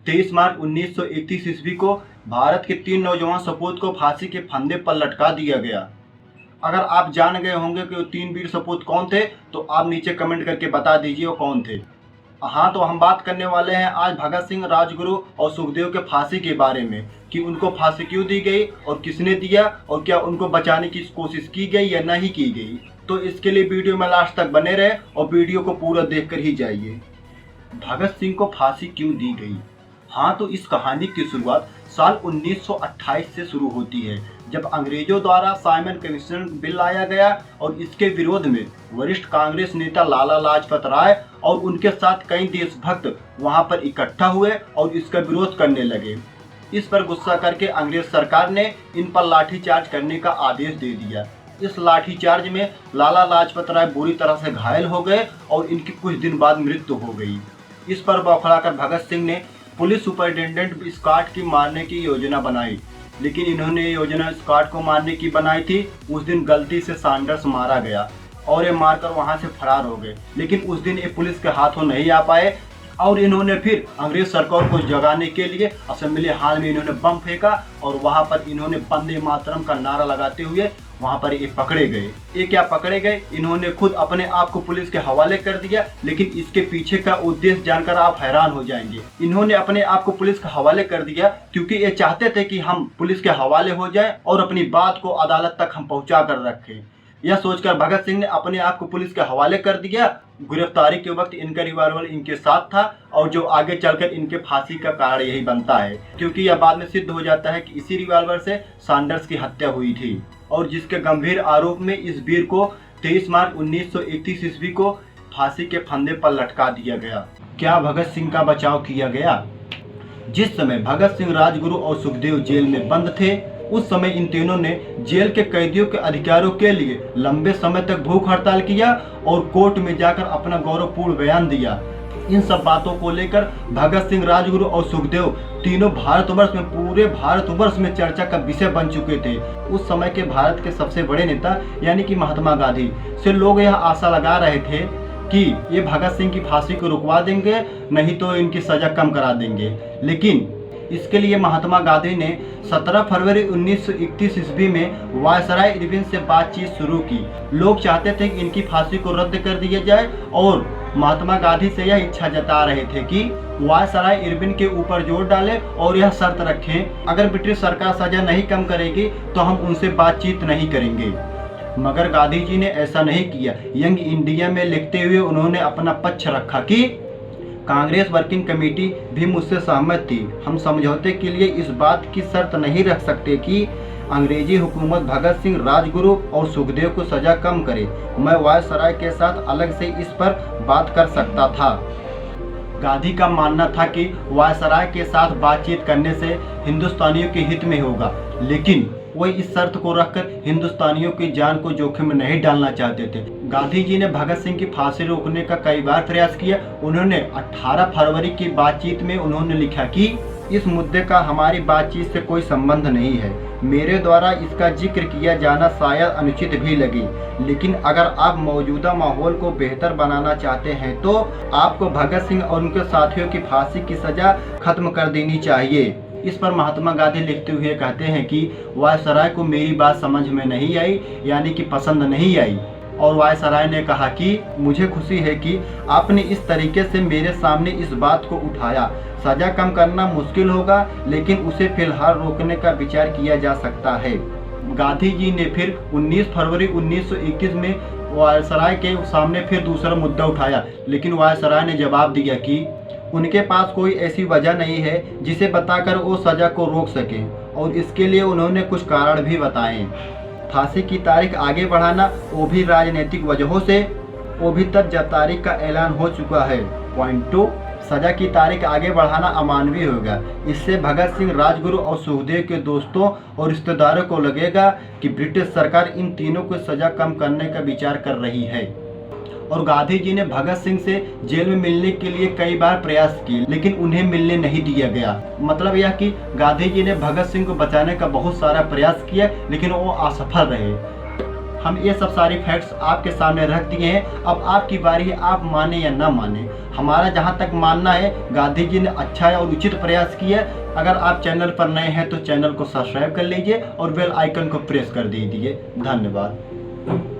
23 मार्च 1931 ईस्वी को भारत के 3 नौजवान सपूत को फांसी के फंदे पर लटका दिया गया। अगर आप जान गए होंगे कि वो 3 वीर सपूत कौन थे तो आप नीचे कमेंट करके बता दीजिए वो कौन थे। हाँ, तो हम बात करने वाले हैं आज भगत सिंह, राजगुरु और सुखदेव के फांसी के बारे में कि उनको फांसी क्यों दी गई और किसने दिया और क्या उनको बचाने की कोशिश की गई या नहीं की गई। तो इसके लिए वीडियो में लास्ट तक बने रहे और वीडियो को पूरा देखकर ही जाइए। भगत सिंह को फांसी क्यों दी गई? हाँ, तो इस कहानी की शुरुआत साल 1928 से शुरू होती है, जब अंग्रेजों द्वारा साइमन कमीशन बिल लाया गया और इसके विरोध में वरिष्ठ कांग्रेस नेता लाला लाजपत राय और उनके साथ कई देशभक्त वहां पर इकट्ठा हुए और इसका विरोध करने लगे। इस पर गुस्सा करके अंग्रेज सरकार ने इन पर लाठीचार्ज करने का आदेश दे दिया। इस लाठीचार्ज में लाला लाजपत राय बुरी तरह से घायल हो गए और इनकी कुछ दिन बाद मृत्यु हो गई। इस पर बौखलाकर भगत सिंह ने पुलिस सुपरिटेंडेंट स्कॉट की मारने की योजना बनाई, लेकिन इन्होंने ये योजना स्कॉट को मारने की बनाई थी। उस दिन गलती से सैंडर्स मारा गया और ये मारकर वहां से फरार हो गए, लेकिन उस दिन ये पुलिस के हाथों नहीं आ पाए और इन्होंने फिर अंग्रेज सरकार को जगाने के लिए असेंबली हॉल में इन्होंने बम फेंका और वहां पर इन्होंने वंदे मातरम का नारा लगाते हुए वहां पर ये पकड़े गए। ये क्या पकड़े गए? इन्होंने खुद अपने आप को पुलिस के हवाले कर दिया, लेकिन इसके पीछे का उद्देश्य जानकर आप हैरान हो जाएंगे। इन्होंने अपने आप को पुलिस के हवाले कर दिया क्योंकि ये चाहते थे कि हम पुलिस के हवाले हो जाएं और अपनी बात को अदालत तक हम पहुंचा कर रखें। यह सोचकर भगत सिंह ने अपने आप को पुलिस के हवाले कर दिया। गिरफ्तारी के वक्त इनका रिवॉल्वर इनके साथ था और जो आगे चलकर इनके फांसी का कारण यही बनता है, क्योंकि यह बाद में सिद्ध हो जाता है कि इसी रिवॉल्वर से सैंडर्स की हत्या हुई थी और जिसके गंभीर आरोप में इस वीर को 23 मार्च 1931 ईस्वी को फांसी के फंदे पर लटका दिया गया। क्या भगत सिंह का बचाव किया गया? जिस समय भगत सिंह, राजगुरु और सुखदेव जेल में बंद थे, उस समय इन तीनों ने जेल के कैदियों के अधिकारों के लिए लंबे समय तक भूख हड़ताल किया और कोर्ट में जाकर अपना गौरवपूर्ण बयान दिया। इन सब बातों को लेकर भगत सिंह, राजगुरु और सुखदेव तीनों भारतवर्ष में, पूरे भारतवर्ष में चर्चा का विषय बन चुके थे। उस समय के भारत के सबसे बड़े नेता यानी कि महात्मा गांधी से लोग यह आशा लगा रहे थे कि ये भगत सिंह की फांसी को रुकवा देंगे, नहीं तो इनकी सजा कम करा देंगे। लेकिन इसके लिए महात्मा गांधी ने 17 फरवरी 1931 ईस्वी में वायसराय इरविन से बातचीत शुरू की। लोग चाहते थे कि इनकी फांसी को रद्द कर दिया जाए और महात्मा गांधी से यह इच्छा जता रहे थे कि वायसराय इरविन के ऊपर जोर डालें और यह शर्त रखें, अगर ब्रिटिश सरकार सजा नहीं कम करेगी तो हम उनसे बातचीत नहीं करेंगे। मगर गांधी जी ने ऐसा नहीं किया। यंग इंडिया में लिखते हुए उन्होंने अपना पक्ष रखा कि कांग्रेस वर्किंग कमेटी भी मुझसे सहमत थी। हम समझौते के लिए इस बात की शर्त नहीं रख सकते कि अंग्रेजी हुकूमत भगत सिंह, राजगुरु और सुखदेव को सजा कम करे। मैं वायसराय के साथ अलग से इस पर बात कर सकता था। गांधी का मानना था कि वायसराय के साथ बातचीत करने से हिंदुस्तानियों के हित में होगा, लेकिन वह इस शर्त को रखकर हिंदुस्तानियों की जान को जोखिम में नहीं डालना चाहते थे। गांधी जी ने भगत सिंह की फांसी रोकने का कई बार प्रयास किया। उन्होंने 18 फरवरी की बातचीत में उन्होंने लिखा कि इस मुद्दे का हमारी बातचीत से कोई संबंध नहीं है। मेरे द्वारा इसका जिक्र किया जाना शायद अनुचित भी लगे, लेकिन अगर आप मौजूदा माहौल को बेहतर बनाना चाहते हैं तो आपको भगत सिंह और उनके साथियों की फांसी की सजा खत्म कर देनी चाहिए। इस पर महात्मा गांधी लिखते हुए कहते हैं कि वायसराय को मेरी बात समझ में नहीं आई, यानी कि पसंद नहीं आई, और वायसराय ने कहा कि मुझे खुशी है कि आपने इस तरीके से मेरे सामने इस बात को उठाया। सजा कम करना मुश्किल होगा, लेकिन उसे फिलहाल रोकने का विचार किया जा सकता है। गांधी जी ने फिर 19 फरवरी 1921 में वायसराय के सामने फिर दूसरा मुद्दा उठाया, लेकिन वायसराय ने जवाब दिया कि उनके पास कोई ऐसी वजह नहीं है जिसे बताकर वो सजा को रोक सकें, और इसके लिए उन्होंने कुछ कारण भी बताए। फांसी की तारीख आगे बढ़ाना, वो भी राजनीतिक वजहों से, वो भी तब जब तारीख का ऐलान हो चुका है। पॉइंट 2, सजा की तारीख आगे बढ़ाना अमानवीय होगा। इससे भगत सिंह, राजगुरु और सुखदेव के दोस्तों और रिश्तेदारों को लगेगा कि ब्रिटिश सरकार इन तीनों को सजा कम करने का विचार कर रही है। और गांधी जी ने भगत सिंह से जेल में मिलने के लिए कई बार प्रयास किए, लेकिन उन्हें मिलने नहीं दिया गया। मतलब यह कि गांधी जी ने भगत सिंह को बचाने का बहुत सारा प्रयास किया, लेकिन वो असफल रहे। हम ये सब सारी फैक्ट्स आपके सामने रख दिए हैं। अब आपकी बारी है, आप माने या ना माने। हमारा जहाँ तक मानना है, गांधी जी ने अच्छा और उचित प्रयास किया। अगर आप चैनल पर नए हैं तो चैनल को सब्सक्राइब कर लीजिए और बेल आइकन को प्रेस कर दीजिए। धन्यवाद।